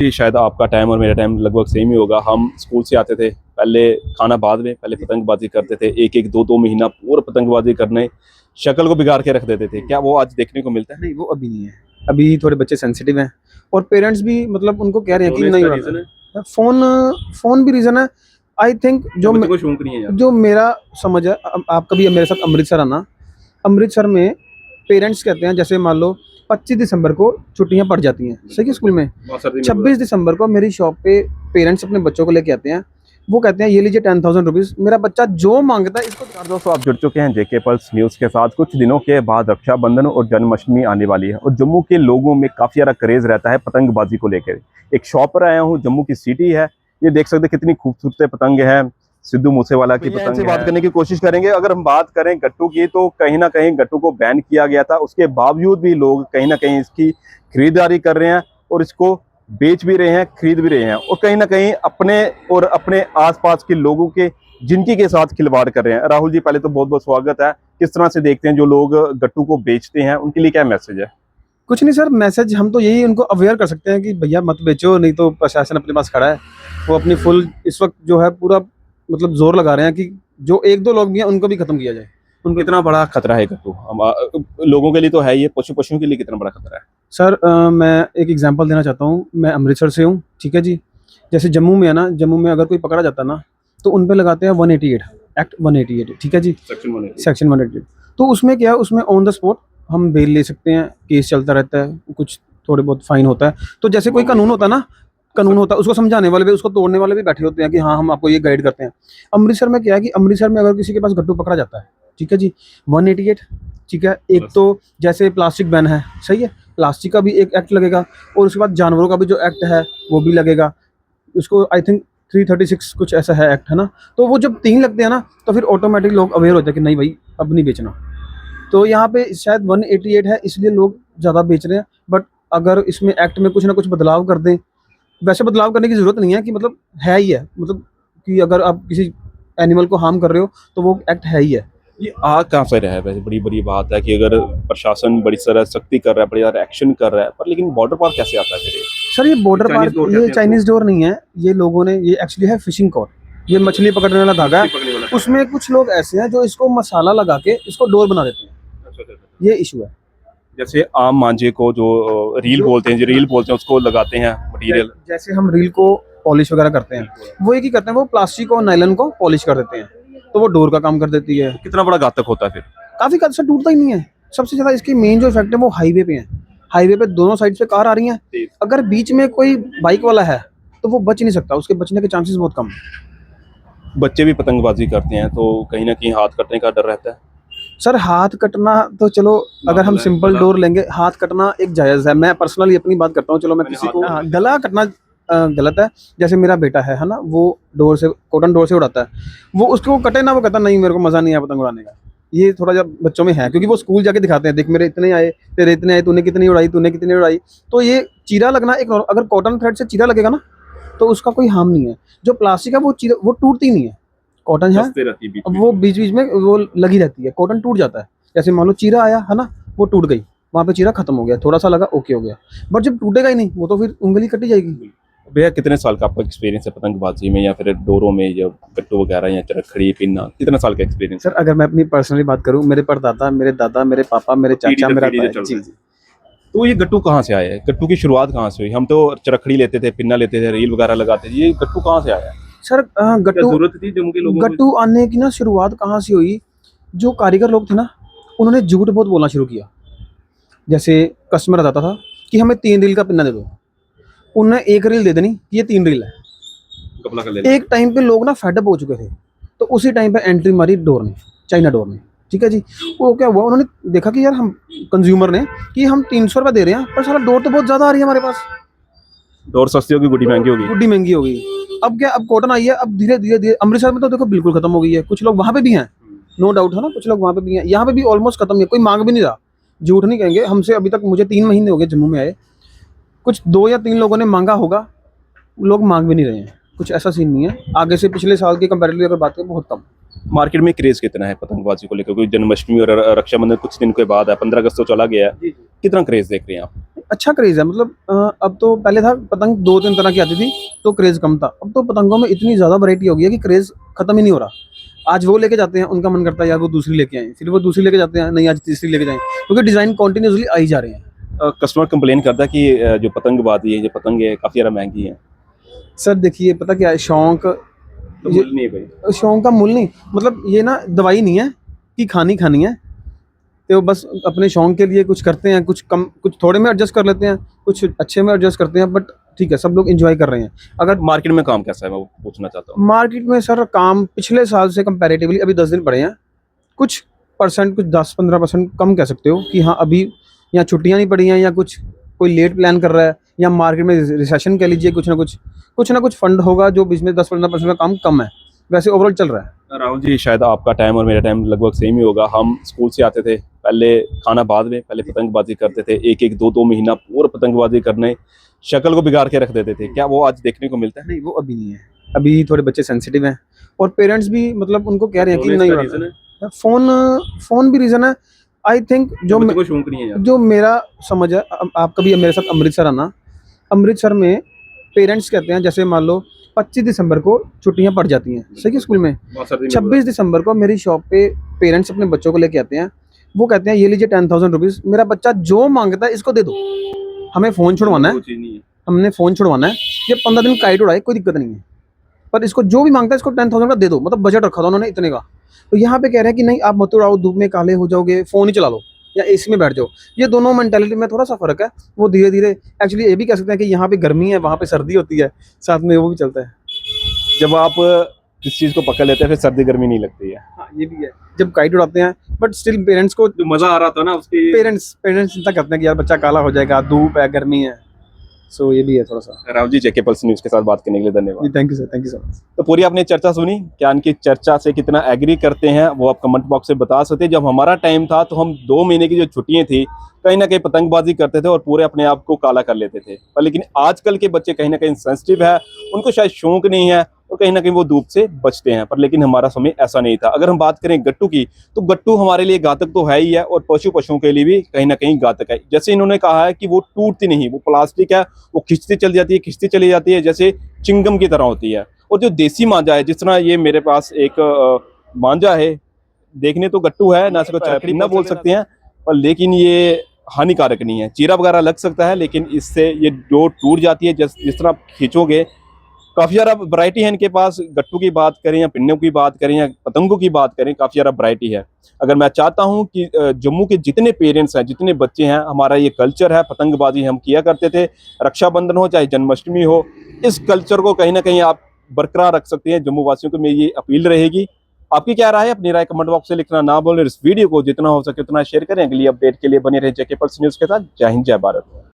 जी, शायद आपका टाइम और मेरा टाइम लगभग सेम ही होगा। हम स्कूल से आते थे, पहले खाना बाद में, पहले पतंगबाज़ी करते थे। 1-1, 2-2 महीना पूरा पतंगबाज़ी करने, शक्ल को बिगाड़ के रख देते थे। क्या वो आज देखने को मिलता है? नहीं, वो अभी नहीं है। अभी थोड़े बच्चे सेंसिटिव हैं और पेरेंट्स भी मतलब उनको कह रहे हैं कि रोने नहीं इसका उड़ाना रीज़न है? है। फ़ोन फ़ोन भी रीज़न है। आई थिंक या बच्चों को शौक नहीं है यार? जो मेरा समझ है, आप कभी मेरे साथ अमृतसर आना। अमृतसर में पेरेंट्स कहते हैं, जैसे मान लो 25 दिसंबर को छुट्टियां पड़ जाती हैं, सही है, स्कूल में। बहुत सर्दी में 26 दिसंबर को मेरी शॉप पे पेरेंट्स अपने बच्चों को लेके आते हैं। वो कहते हैं ये लीजिए 10,000 रुपीज़, मेरा बच्चा जो मांगता है इसको। दोस्तों, आप जुड़ चुके हैं जेके पल्स न्यूज़ के साथ। कुछ दिनों के बाद रक्षाबंधन और जन्माष्टमी आने वाली है और जम्मू के लोगों में काफ़ी ज़्यादा क्रेज़ रहता है पतंगबाजी को लेकर। एक शॉप पर आया हूँ, जम्मू की सिटी है, ये देख सकते हैं कितनी खूबसूरत पतंग है। सिद्धू मूसेवाला की पतंग से बात करने की कोशिश करेंगे। अगर हम बात करें गट्टू की, तो कहीं ना कहीं गट्टू को बैन किया गया था, उसके बावजूद भी लोग कहीं ना कहीं इसकी खरीदारी कर रहे हैं और इसको बेच भी रहे हैं, खरीद भी रहे हैं और कहीं ना कहीं अपने और अपने आसपास के लोगों के जिंदगी के साथ खिलवाड़ कर रहे हैं। राहुल जी, पहले तो बहुत बहुत स्वागत है। किस तरह से देखते हैं जो लोग गट्टू को बेचते हैं, उनके लिए क्या मैसेज है? कुछ नहीं सर, मैसेज हम तो यही उनको अवेयर कर सकते हैं कि भैया मत बेचो, नहीं तो प्रशासन अपने पास खड़ा है। वो अपनी फुल इस वक्त जो है पूरा मतलब जोर लगा रहे हैं कि जो 1-2 लोग भी हैं उनको भी खत्म किया जाए। उनको कितना बड़ा खतरा है गट्टू? लोगों के लिए तो है, ये पशुओं के लिए कितना बड़ा खतरा है? सर मैं एक एग्जांपल देना चाहता हूँ। मैं अमृतसर से हूँ, ठीक है जी। जैसे जम्मू में है ना, जम्मू में अगर कोई पकड़ा जाता है ना, तो उन पे लगाते हैं 188 एक्ट 188, ठीक है जी। सेक्शन 188। तो उसमें क्या है, उसमें ऑन द स्पॉट हम बेल ले सकते हैं, केस चलता रहता है, कुछ थोड़े बहुत फाइन होता है। तो जैसे कोई कानून होता है ना, कानून होता है, उसको समझाने वाले भी, उसको तोड़ने वाले भी बैठे होते हैं कि हाँ हम आपको ये गाइड करते हैं। अमृतसर में क्या है कि अमृतसर में अगर किसी के पास गट्टू पकड़ा जाता है, ठीक है जी, 188, ठीक है। एक तो जैसे प्लास्टिक बैन है, सही है, प्लास्टिक का भी एक एक्ट लगेगा और उसके बाद जानवरों का भी जो एक्ट है वो भी लगेगा। उसको आई थिंक 336 कुछ ऐसा है एक्ट, है ना। तो वो जब 3 लगते हैं ना, तो फिर ऑटोमेटिक लोग अवेयर होते हैं कि नहीं भाई अब नहीं बेचना। तो यहाँ पे शायद 188 है, इसलिए लोग ज़्यादा बेच रहे हैं। बट अगर इसमें एक्ट में कुछ ना कुछ बदलाव कर दें, वैसे बदलाव करने की ज़रूरत नहीं है कि मतलब है ही है, मतलब कि अगर आप किसी एनिमल को हार्म कर रहे हो तो वो एक्ट है ही है। ये आ कहाँ से रहा है? वैसे बड़ी बड़ी बात है कि अगर प्रशासन बड़ी तरह सख्ती कर रहा है, बड़ी तरह एक्शन कर रहा है, पर लेकिन बॉर्डर पार कैसे आता है फिर ये? सर ये बॉर्डर चाइनीज पार, डोर ये कहते हैं चाइनीज़ डोर नहीं है, ये लोगों ने, ये एक्चुअली है फिशिंग कॉर्ड। ये मछली पकड़ने वाला धागा मछली पकड़ने वाला है। धागा। उसमें कुछ लोग ऐसे हैं जो इसको मसाला लगा के इसको डोर बना देते हैं। अच्छा, अच्छा, अच्छा। ये इशू है। जैसे आम मांझे को जो रील जो बोलते हैं, जो रील बोलते हैं, उसको लगाते हैं मटेरियल। जैसे हम रील को पॉलिश वगैरह करते हैं, वो एक ही करते हैं, वो प्लास्टिक और नायलॉन को पॉलिश कर देते हैं, तो वो डोर का काम कर देती है। कितना बड़ा घातक होता है फिर? काफ़ी हद से टूटता ही नहीं है। सबसे ज़्यादा इसकी मेन जो इफेक्ट है वो हाईवे पे है। हाईवे पे दोनों साइड से कार आ रही हैं, अगर बीच में कोई बाइक वाला है तो वो बच नहीं सकता, उसके बचने के चांसेस बहुत कम है। बच्चे भी पतंगबाजी करते हैं तो कहीं ना कहीं हाथ कटने का डर रहता है। सर हाथ कटना तो चलो, अगर हम सिंपल डोर लेंगे, हाथ कटना एक जायज़ है। मैं पर्सनली अपनी बात करता हूँ, चलो मैं किसी को, हाँ, गला कटना गलत है। जैसे मेरा बेटा है ना, वो डोर से, कॉटन डोर से उड़ाता है, वो उसको कटे ना, वो कहता नहीं मेरे को मज़ा नहीं आया पतंग उड़ाने का। ये थोड़ा जब बच्चों में है, क्योंकि वो स्कूल जाके दिखाते हैं, देख मेरे इतने आए, तेरे इतने आए, तूने कितनी उड़ाई, तूने कितनी उड़ाई। तो ये चीरा लगना एक अगर कॉटन थ्रेड से चीरा लगेगा ना, तो उसका कोई हार्म नहीं है। जो प्लास्टिक है वो चीरा, वो टूटती नहीं है। कॉटन है, रहती है बीच अब में। वो बीच बीच में वो लगी रहती है, कॉटन टूट जाता है। जैसे मान लो चीरा आया है ना, वो टूट गई, वहाँ पे चीरा खत्म हो गया, थोड़ा सा लगा ओके हो गया। बट जब टूटेगा ही नहीं, वो तो फिर उंगली कटी जाएगी। भैया, कितने साल का आपका एक्सपीरियंस है पतंगबाजी में, या फिर डोरों में, या गट्टू वगैरह, या चरखड़ी पिन्ना? कितना साल का एक्सपीरियंस सर अगर मैं अपनी पर्सनली बात करूँ, मेरे परदादा, मेरे दादा, मेरे पापा, मेरे चाचा, मेरा पीढ़ी से भाई, चल जी रहा है? जी। तो ये गट्टू कहाँ से आया है? गट्टू की शुरुआत कहाँ से हुई? हम तो चरखड़ी लेते थे, पिन्ना लेते थे, रील वगैरह लगाते थे, ये गट्टू कहाँ से आया है? सर क्या गट्टू, जरूरत थी जम्मू के लोगों को? गट्टू आने की ना शुरुआत कहाँ से हुई, जो कारीगर लोग थे ना, उन्होंने झूठ बहुत बोलना शुरू किया। जैसे कस्टमर आता था कि हमें 3 रील का पिन्ना दे दो, उन्हें 1 रील दे देनी, ये 3 रील है। कपड़ा कर लेना। एक टाइम पे लोग ना फेडअप हो चुके थे, तो उसी टाइम पे एंट्री मारी डोर ने, चाइना डोर ने, ठीक है जी। वो क्या हुआ, उन्होंने देखा कि यार हम कंज्यूमर ने कि हम 300 रुपये दे रहे हैं, पर सारा डोर तो बहुत ज़्यादा आ रही है हमारे पास, डोर सस्ती होगी, गुड्डी महंगी होगी। गुड्डी महंगी हो गई। अब क्या, अब कॉटन आई है, अब धीरे धीरे धीरे अमृतसर में तो देखो बिल्कुल खत्म हो गई है। कुछ लोग वहाँ पे भी हैं, नो डाउट है ना, कुछ लोग वहाँ पे भी हैं, यहाँ पे भी ऑलमोस्ट खत्म है, कोई मांग भी नहीं रहा। झूठ नहीं कहेंगे, हमसे अभी तक, मुझे 3 महीने हो गए जम्मू में आए, कुछ 2 या 3 लोगों ने मांगा होगा, लोग मांग भी नहीं रहे हैं। कुछ ऐसा सीन नहीं है, आगे से पिछले साल के कंपैरेटिवली अगर बात करें बहुत कम। मार्केट में क्रेज कितना है पतंगबाजी को लेकर? कोई जन्माष्टमी और रक्षाबंधन कुछ दिन के बाद है, 15 अगस्त तो चला गया है, कितना क्रेज देख रहे हैं आप? अच्छा क्रेज है, मतलब अब तो पहले था पतंग 2-3 तरह की आती थी तो क्रेज कम था, अब तो पतंगों में इतनी ज़्यादा वैरायटी हो गई है कि क्रेज खत्म ही नहीं हो रहा। आज वो लेके जाते हैं, उनका मन करता है यार वो दूसरी लेके आए, फिर वो दूसरी लेके जाते हैं, नहीं आज तीसरी लेके जाएं, क्योंकि डिज़ाइन कॉन्टिन्यूसली आ ही जा रहे हैं। कस्टमर कंप्लेन करता है कि जो पतंगबाजी है, जो पतंग है, काफ़ी ज़्यादा महंगी है। सर देखिए पता क्या है, शौक तो ये मूल्य नहीं है भाई। शौक का मूल नहीं, मतलब ये ना दवाई नहीं है कि खानी खानी है, तो बस अपने शौक के लिए कुछ करते हैं, कुछ कम कुछ थोड़े में एडजस्ट कर लेते हैं, कुछ अच्छे में एडजस्ट करते हैं, बट ठीक है सब लोग एंजॉय कर रहे हैं। अगर मार्केट में काम कैसा है, मैं वो पूछना चाहता हूँ। मार्केट में सर काम पिछले साल से कंपैरेटिवली अभी 10 दिन पड़े हैं, कुछ परसेंट कुछ 10-15% कम कह सकते हो कि हाँ अभी या छुट्टियां नहीं पड़ी हैं या कुछ कोई लेट प्लान कर रहा है या मार्केट में रिसेशन कह लीजिए, कुछ ना कुछ फंड होगा जो बिजनेस 10-15% का काम कम है, वैसे ओवरऑल चल रहा है। राहुल जी, शायद आपका टाइम और मेरा टाइम लगभग सेम ही होगा। हम स्कूल से आते थे, पहले खाना बाद में, पहले पतंगबाजी करते थे, एक एक दो दो महीना पूरा पतंगबाजी करने, शक्ल को बिगाड़ के रख देते थे। क्या वो आज देखने को मिलता है? नहीं वो अभी नहीं है, अभी थोड़े बच्चे सेंसिटिव हैं और पेरेंट्स भी मतलब उनको कह रहे हैं कि नहीं रीजन है, फोन फोन भी रीज़न है। आई थिंक बच्चों को शौक नहीं है यार। जो मेरा समझ है, आप कभी मेरे साथ अमृतसर आना, अमृतसर में पेरेंट्स कहते हैं जैसे मान लो 25 दिसंबर को छुट्टियां पड़ जाती हैं सही है स्कूल में, 26 दिसंबर को मेरी शॉप पे पेरेंट्स अपने बच्चों को लेके आते हैं, वो कहते हैं ये लीजिए 10,000 रुपीज़, मेरा बच्चा जो मांगता है इसको दे दो, हमें फ़ोन छुड़वाना है, हमने फ़ोन छुड़वाना है, ये 15 दिन काइट उड़ाए कोई दिक्कत नहीं है, पर इसको जो भी मांगता है इसको 10,000 का दे दो, मतलब बजट रखा था उन्होंने इतने का। तो यहाँ पे कह रहे हैं कि नहीं आप मत उड़ाओ, धूप में काले हो जाओगे, फ़ोन ही चला लो या एसी में बैठ जाओ। ये दोनों मेंटालिटी में थोड़ा सा फ़र्क है, वो धीरे धीरे एक्चुअली ये भी कह सकते हैं कि यहाँ पे गर्मी है वहाँ पे सर्दी होती है, साथ में वो भी चलता है। जब आप किस चीज़ को पकड़ लेते हैं फिर सर्दी गर्मी नहीं लगती है। हाँ ये भी है, जब काइट उड़ाते हैं बट स्टिल पेरेंट्स को जो मज़ा आ रहा था ना उसकी, पेरेंट्स चिंता करते हैं कि यार बच्चा काला हो जाएगा, धूप है, गर्मी है, सो ये भी है थोड़ा सा। राहुल जी, जेके पल्स न्यूज़ के साथ बात करने के लिए धन्यवाद। Thank you sir, thank you so much. तो पूरी आपने चर्चा सुनी, क्या इनकी चर्चा से कितना एग्री करते हैं वो आप कमेंट बॉक्स में बता सकते हैं। जब हमारा टाइम था तो हम 2 महीने की जो छुट्टियां थी, कहीं ना कहीं पतंगबाजी करते थे और पूरे अपने आप को काला कर लेते थे। पर लेकिन आजकल के बच्चे कहीं ना कहीं सेंसिटिव है, उनको शायद शौक नहीं है और कहीं ना कहीं वो धूप से बचते हैं। पर लेकिन हमारा समय ऐसा नहीं था। अगर हम बात करें गट्टू की, तो गट्टू हमारे लिए घातक तो है ही है और पशुओं के लिए भी कहीं ना कहीं घातक है। जैसे इन्होंने कहा है कि वो टूटती नहीं, वो प्लास्टिक है, वो खिंचती चली जाती है जैसे चिंगम की तरह होती है। और जो देसी मांझा है, जिस तरह ये मेरे पास एक मांझा है, देखने तो गट्टू है ना, इसको चरखड़ी ना बोल सकते हैं, पर लेकिन ये हानिकारक नहीं है। चीरा वगैरह लग सकता है लेकिन इससे ये डोर टूट जाती है जिस तरह आप खींचोगे। काफ़ी ज़्यादा वैरायटी है इनके पास। गट्टू की बात करें या पिन्नों की बात करें या पतंगों की बात करें, काफ़ी ज़्यादा वैरायटी है। अगर मैं चाहता हूं कि जम्मू के जितने पेरेंट्स हैं, जितने बच्चे हैं, हमारा ये कल्चर है, पतंगबाजी हम किया करते थे, रक्षाबंधन हो चाहे जन्माष्टमी हो, इस कल्चर को कहीं ना कहीं आप बरकरार रख सकते हैं। जम्मू वासियों को मेरी ये अपील रहेगी। आपकी क्या राय है? अपनी राय कमेंट बॉक्स से लिखना ना भूलें। इस वीडियो को जितना हो सके उतना शेयर करें। अगली अपडेट के लिए बने रहे जेके पल्स न्यूज़ के साथ। जय हिंद, जय भारत।